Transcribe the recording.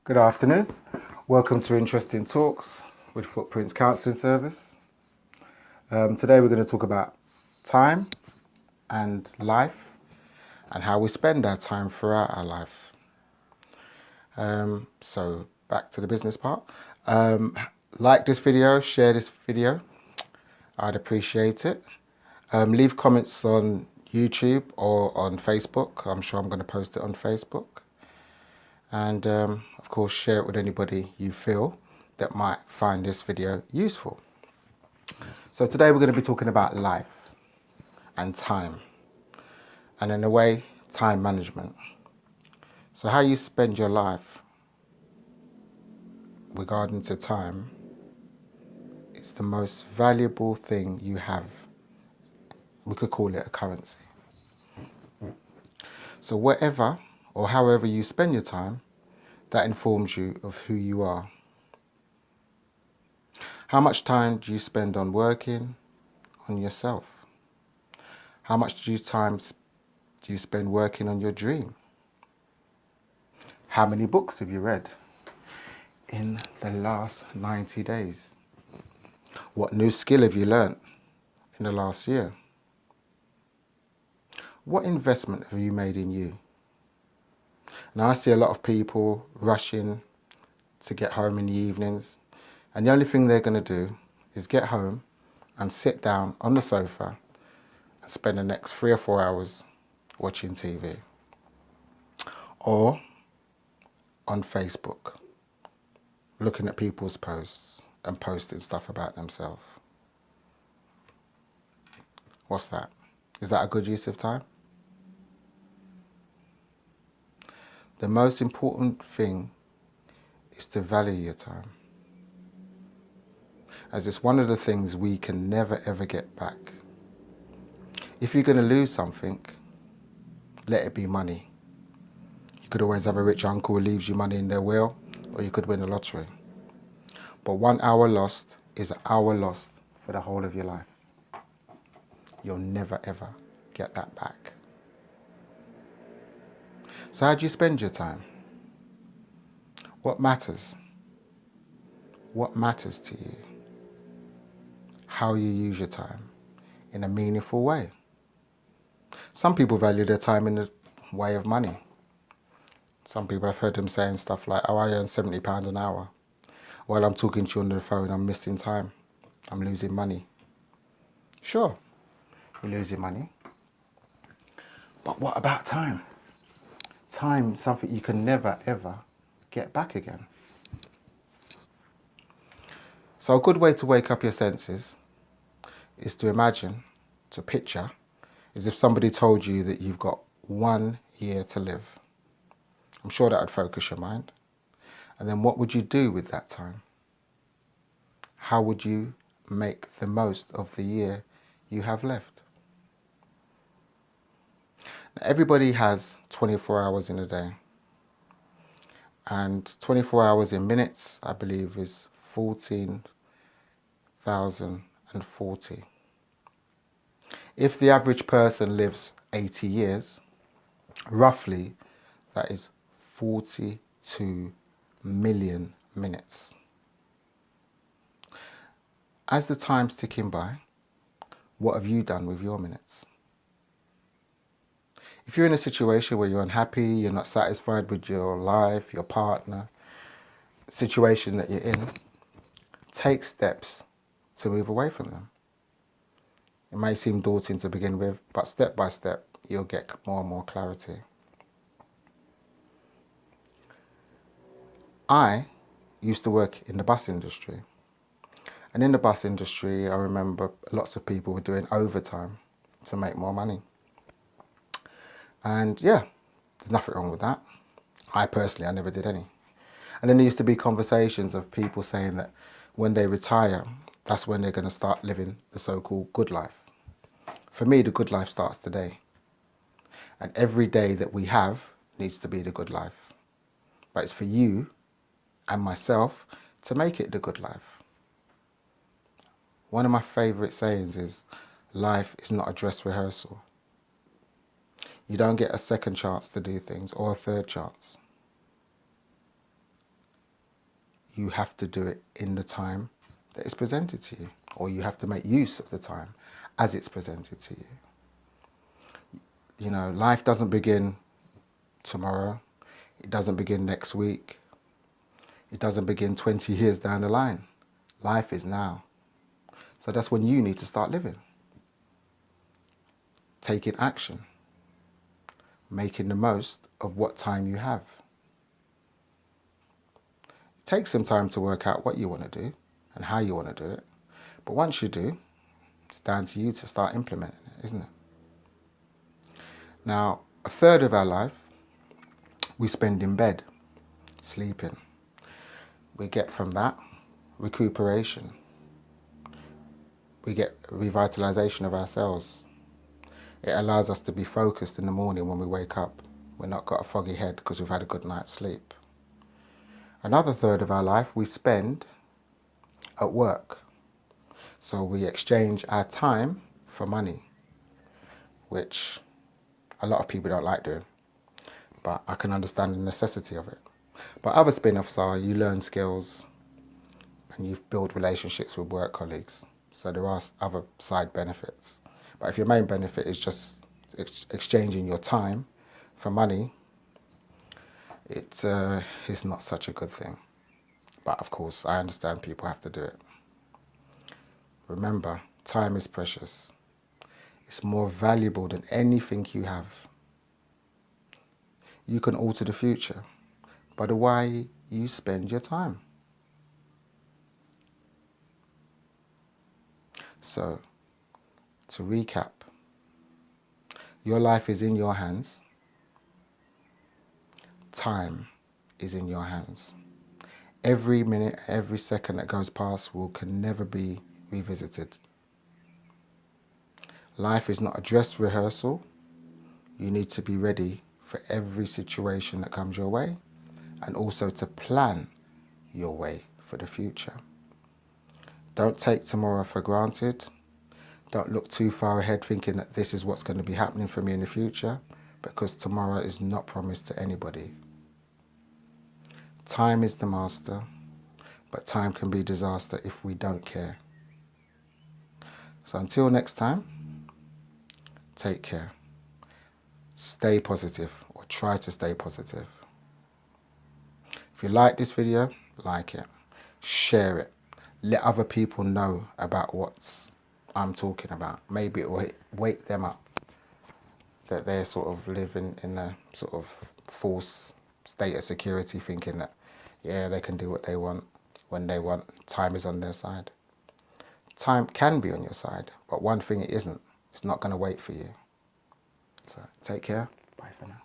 Good afternoon. Welcome to Interesting Talks with Footprints Counselling Service. Today we're going to talk about time and life and how we spend our time throughout our life. So back to the business part. Like this video, share this video. I'd appreciate it. Leave comments on YouTube or on Facebook. I'm sure I'm going to post it on Facebook. And of course, share it with anybody you feel that might find this video useful. So today we're going to be talking about life and time, and in a way, time management. So how you spend your life regarding to time is the most valuable thing you have. We could call it a currency. So whatever or however you spend your time, that informs you of who you are. How much time do you spend on working on yourself? How much time do you spend working on your dream? How many books have you read in the last 90 days? What new skill have you learnt in the last year? What investment have you made in you? Now I see a lot of people rushing to get home in the evenings, and the only thing they're going to do is get home and sit down on the sofa and spend the next 3 or 4 hours watching TV or on Facebook, looking at people's posts and posting stuff about themselves. What's that? Is that a good use of time? The most important thing is to value your time, as it's one of the things we can never ever get back. If you're going to lose something, let it be money. You could always have a rich uncle who leaves you money in their will, or you could win the lottery. But 1 hour lost is an hour lost for the whole of your life. You'll never ever get that back. So how do you spend your time? What matters? What matters to you? How you use your time in a meaningful way. Some people value their time in the way of money. Some people, I've heard them saying stuff like, oh, I earn £70 an hour. While I'm talking to you on the phone, I'm missing time. I'm losing money. Sure, you're losing money. But what about time? Time is something you can never, ever get back again. So a good way to wake up your senses is to imagine, to picture, as if somebody told you that you've got 1 year to live. I'm sure that would focus your mind. And then what would you do with that time? How would you make the most of the year you have left? Now, everybody has 24 hours in a day. And 24 hours in minutes, I believe, is 14,040. If the average person lives 80 years, roughly that is 42 million minutes. As the time's ticking by, what have you done with your minutes? If you're in a situation where you're unhappy, you're not satisfied with your life, your partner, situation that you're in, take steps to move away from them. It may seem daunting to begin with, but step by step, you'll get more and more clarity. I used to work in the bus industry. And in the bus industry, I remember lots of people were doing overtime to make more money. And yeah, there's nothing wrong with that. I never did any. And then there used to be conversations of people saying that when they retire, that's when they're going to start living the so-called good life. For me, the good life starts today. And every day that we have needs to be the good life. But it's for you and myself to make it the good life. One of my favourite sayings is, life is not a dress rehearsal. You don't get a second chance to do things or a third chance. you have to do it in the time that is presented to you, or you have to make use of the time as it's presented to you. You know, life doesn't begin tomorrow. It doesn't begin next week. It doesn't begin 20 years down the line. Life is now. So that's when you need to start living. Taking action. Making the most of what time you have. Take some time to work out what you want to do and how you want to do it. But once you do, it's down to you to start implementing it, isn't it? Now, a third of our life we spend in bed, sleeping. We get from that recuperation. We get revitalization of our cells. It allows us to be focused in the morning when we wake up. We're not got a foggy head because we've had a good night's sleep. Another third of our life we spend at work. So we exchange our time for money, which a lot of people don't like doing, but I can understand the necessity of it. But other spin-offs are you learn skills and you build relationships with work colleagues. So there are other side benefits. But if your main benefit is just exchanging your time for money, it's not such a good thing. But of course, I understand people have to do it. Remember, time is precious. It's more valuable than anything you have. You can alter the future by the way you spend your time. So, to recap, your life is in your hands. Time is in your hands. Every minute, every second that goes past can never be revisited. Life is not a dress rehearsal. You need to be ready for every situation that comes your way, and also to plan your way for the future. Don't take tomorrow for granted. Don't look too far ahead thinking that this is what's going to be happening for me in the future, because tomorrow is not promised to anybody. Time is the master, but time can be disaster if we don't care. So until next time, take care. Stay positive, or try to stay positive. If you like this video, like it, share it, let other people know about what I'm talking about. Maybe it will wake them up that they're sort of living in a sort of false state of security, thinking that, yeah, they can do what they want when they want. Time is on their side. Time can be on your side, but one thing it isn't. It's not going to wait for you. So take care. Bye for now.